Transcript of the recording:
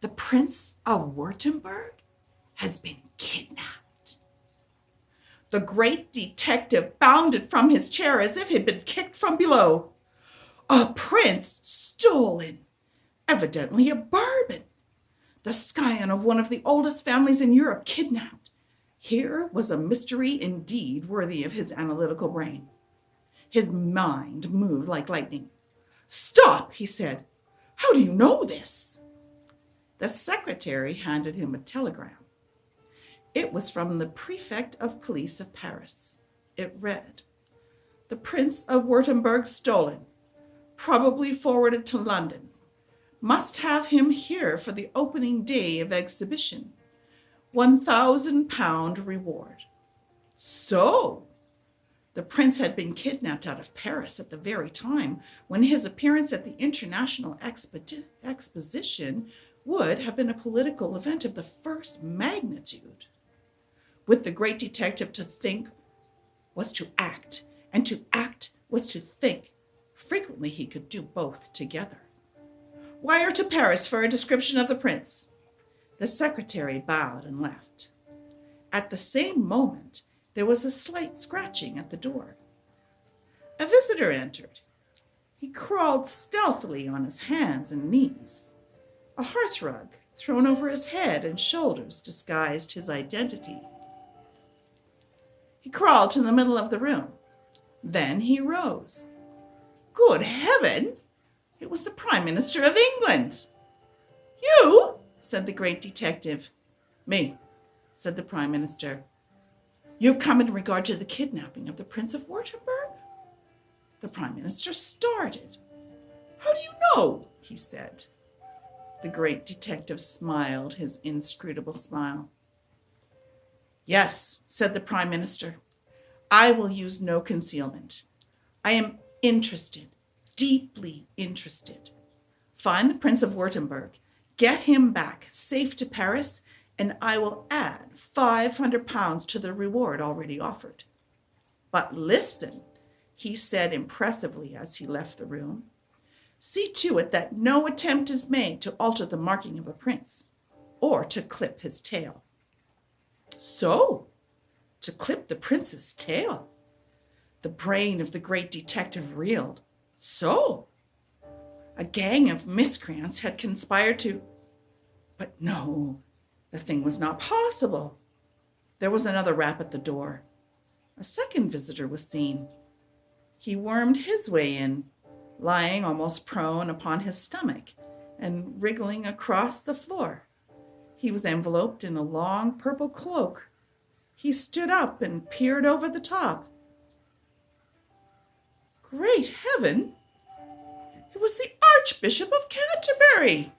The Prince of Württemberg has been kidnapped. The great detective bounded from his chair as if he'd been kicked from below. A prince stolen, evidently a Bourbon, the scion of one of the oldest families in Europe, kidnapped. Here was a mystery indeed worthy of his analytical brain. His mind moved like lightning. "Stop," he said. "How do you know this?" The secretary handed him a telegram. It was from the prefect of police of Paris. It read, "The Prince of Württemberg stolen, probably forwarded to London. Must have him here for the opening day of exhibition. £1,000 reward." So, the prince had been kidnapped out of Paris at the very time when his appearance at the International Exposition would have been a political event of the first magnitude. With the great detective, to think was to act, and to act was to think. Frequently he could do both together. "Wire to Paris for a description of the prince." The secretary bowed and left. At the same moment, there was a slight scratching at the door. A visitor entered. He crawled stealthily on his hands and knees. A hearthrug thrown over his head and shoulders disguised his identity. He crawled to the middle of the room. Then he rose. Good heaven! It was the Prime Minister of England. "You?" said the great detective. "Me," said the Prime Minister. "You've come in regard to the kidnapping of the Prince of Württemberg?" The Prime Minister started. "How do you know?" he said. The great detective smiled his inscrutable smile. "Yes," said the Prime Minister. "I will use no concealment. I am interested, deeply interested. Find the Prince of Württemberg, get him back safe to Paris, and I will add £500 to the reward already offered. But listen," he said impressively as he left the room. "See to it that no attempt is made to alter the marking of the prince, or to clip his tail." So, to clip the prince's tail? The brain of the great detective reeled. So, a gang of miscreants had conspired to... But no, the thing was not possible. There was another rap at the door. A second visitor was seen. He wormed his way in, lying almost prone upon his stomach and wriggling across the floor. He was enveloped in a long purple cloak. He stood up and peered over the top. Great heaven! It was the Archbishop of Canterbury!